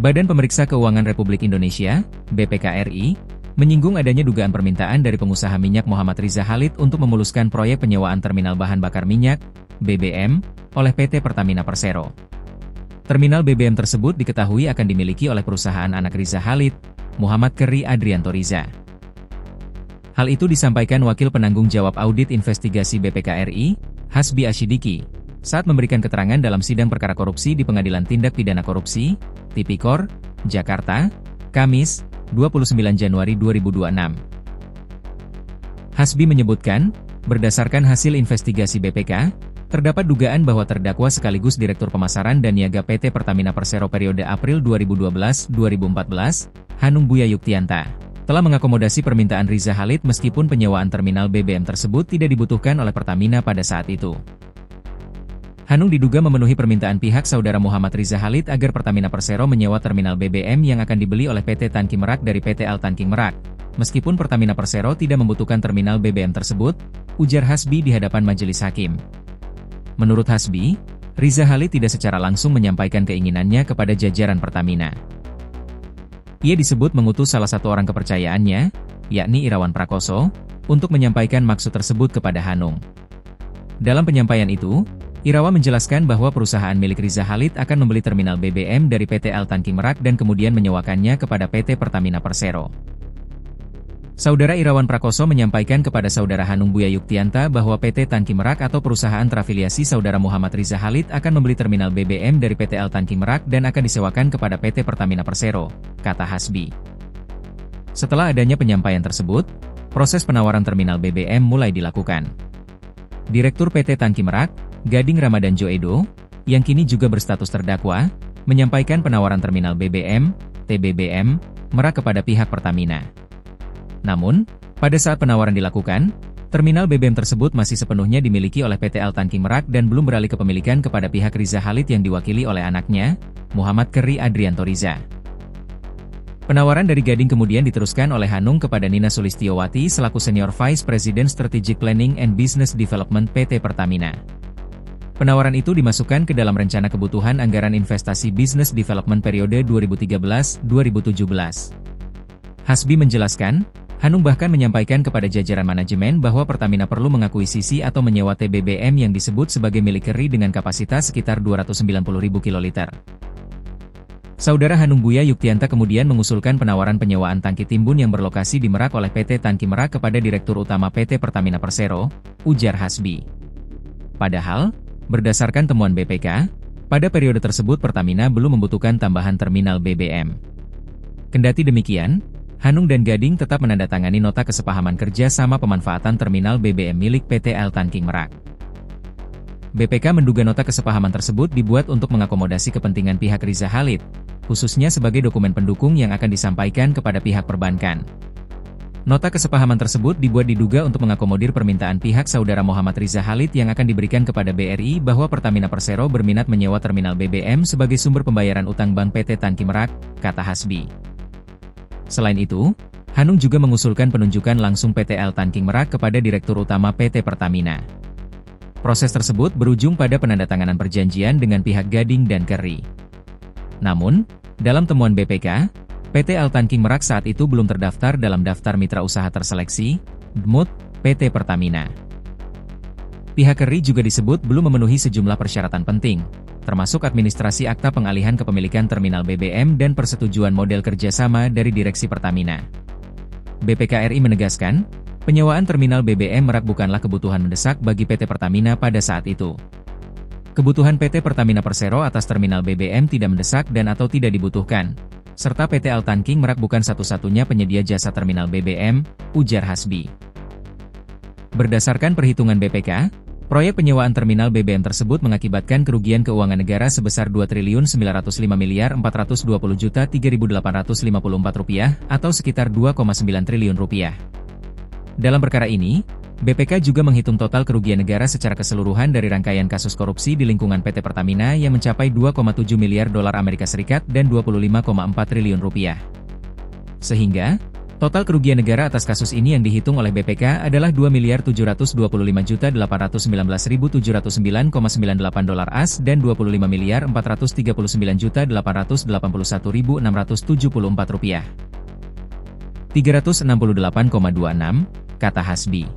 Badan Pemeriksa Keuangan Republik Indonesia, BPK RI, menyinggung adanya dugaan permintaan dari pengusaha minyak Muhammad Riza Khalid untuk memuluskan proyek penyewaan terminal bahan bakar minyak, BBM, oleh PT Pertamina Persero. Terminal BBM tersebut diketahui akan dimiliki oleh perusahaan anak Riza Khalid, Muhammad Keri Adrianto Riza. Hal itu disampaikan Wakil Penanggung Jawab Audit Investigasi BPK RI, Hasbi Asyidiki, saat memberikan keterangan dalam sidang perkara korupsi di Pengadilan Tindak Pidana Korupsi, Tipikor, Jakarta, Kamis, 29 Januari 2026. Hasbi menyebutkan, berdasarkan hasil investigasi BPK, terdapat dugaan bahwa terdakwa sekaligus Direktur Pemasaran dan Niaga PT Pertamina Persero periode April 2012-2014, Hanung Buya Yuktianta, telah mengakomodasi permintaan Riza Khalid meskipun penyewaan terminal BBM tersebut tidak dibutuhkan oleh Pertamina pada saat itu. Hanung diduga memenuhi permintaan pihak saudara Muhammad Riza Khalid agar Pertamina Persero menyewa terminal BBM yang akan dibeli oleh PT Tanki Merak dari PT Al Tanking Merak. Meskipun Pertamina Persero tidak membutuhkan terminal BBM tersebut, ujar Hasbi di hadapan majelis hakim. Menurut Hasbi, Riza Khalid tidak secara langsung menyampaikan keinginannya kepada jajaran Pertamina. Ia disebut mengutus salah satu orang kepercayaannya, yakni Irawan Prakoso, untuk menyampaikan maksud tersebut kepada Hanung. Dalam penyampaian itu, Irawan menjelaskan bahwa perusahaan milik Riza Khalid akan membeli terminal BBM dari PT Al Tanking Merak dan kemudian menyewakannya kepada PT Pertamina Persero. Saudara Irawan Prakoso menyampaikan kepada saudara Hanung Buya Yuktianta bahwa PT Tanki Merak atau perusahaan terafiliasi saudara Muhammad Riza Khalid akan membeli terminal BBM dari PT Al Tanking Merak dan akan disewakan kepada PT Pertamina Persero, kata Hasbi. Setelah adanya penyampaian tersebut, proses penawaran terminal BBM mulai dilakukan. Direktur PT Tanki Merak, Gading Ramadan Joedo, yang kini juga berstatus terdakwa, menyampaikan penawaran terminal BBM, TBBM, Merak kepada pihak Pertamina. Namun, pada saat penawaran dilakukan, terminal BBM tersebut masih sepenuhnya dimiliki oleh PT Al Tanking Merak dan belum beralih kepemilikan kepada pihak Riza Khalid yang diwakili oleh anaknya, Muhammad Keri Adrianto Riza. Penawaran dari Gading kemudian diteruskan oleh Hanung kepada Nina Sulistiyowati selaku Senior Vice President Strategic Planning and Business Development PT Pertamina. Penawaran itu dimasukkan ke dalam rencana kebutuhan anggaran investasi Business Development periode 2013-2017. Hasbi menjelaskan, Hanung bahkan menyampaikan kepada jajaran manajemen bahwa Pertamina perlu mengakuisisi atau menyewa TBBM yang disebut sebagai milik Keri dengan kapasitas sekitar 290.000 kiloliter. Saudara Hanung Buya Yuktianta kemudian mengusulkan penawaran penyewaan tangki timbun yang berlokasi di Merak oleh PT Tanki Merak kepada Direktur Utama PT Pertamina Persero, ujar Hasbi. Padahal, berdasarkan temuan BPK, pada periode tersebut Pertamina belum membutuhkan tambahan terminal BBM. Kendati demikian, Hanung dan Gading tetap menandatangani nota kesepahaman kerja sama pemanfaatan terminal BBM milik PT Al Tanking Merak. BPK menduga nota kesepahaman tersebut dibuat untuk mengakomodasi kepentingan pihak Riza Khalid, khususnya sebagai dokumen pendukung yang akan disampaikan kepada pihak perbankan. Nota kesepahaman tersebut dibuat diduga untuk mengakomodir permintaan pihak saudara Muhammad Riza Khalid yang akan diberikan kepada BRI bahwa Pertamina Persero berminat menyewa terminal BBM sebagai sumber pembayaran utang bank PT Tanki Merak, kata Hasbi. Selain itu, Hanung juga mengusulkan penunjukan langsung PT Al Tanking Merak kepada Direktur Utama PT Pertamina. Proses tersebut berujung pada penandatanganan perjanjian dengan pihak Gading dan Keri. Namun, dalam temuan BPK, PT Al Tanking Merak saat itu belum terdaftar dalam daftar mitra usaha terseleksi, DMUT, PT Pertamina. Pihak Keri juga disebut belum memenuhi sejumlah persyaratan penting, termasuk administrasi akta pengalihan kepemilikan terminal BBM dan persetujuan model kerjasama dari Direksi Pertamina. BPK RI menegaskan, penyewaan terminal BBM Merak bukanlah kebutuhan mendesak bagi PT Pertamina pada saat itu. Kebutuhan PT Pertamina Persero atas terminal BBM tidak mendesak dan atau tidak dibutuhkan, serta PT Al Tanking Merak bukan satu-satunya penyedia jasa terminal BBM, ujar Hasbi. Berdasarkan perhitungan BPK, proyek penyewaan terminal BBM tersebut mengakibatkan kerugian keuangan negara sebesar Rp2.905.420.3.854 atau sekitar Rp2,9 triliun. Dalam perkara ini, BPK juga menghitung total kerugian negara secara keseluruhan dari rangkaian kasus korupsi di lingkungan PT Pertamina yang mencapai $2,7 miliar dan Rp25,4 triliun. Sehingga, Total kerugian negara atas kasus ini yang dihitung oleh BPK adalah 2.725.819.709,98 dolar AS dan 25.439.881.674 rupiah. 368,26, kata Hasbi.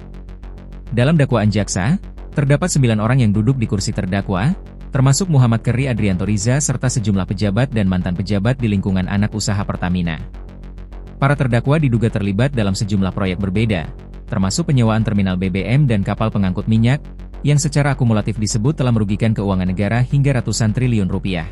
Dalam dakwaan jaksa, terdapat 9 orang yang duduk di kursi terdakwa, termasuk Muhammad Keri Adrianto Riza serta sejumlah pejabat dan mantan pejabat di lingkungan anak usaha Pertamina. Para terdakwa diduga terlibat dalam sejumlah proyek berbeda, termasuk penyewaan terminal BBM dan kapal pengangkut minyak, yang secara akumulatif disebut telah merugikan keuangan negara hingga ratusan triliun rupiah.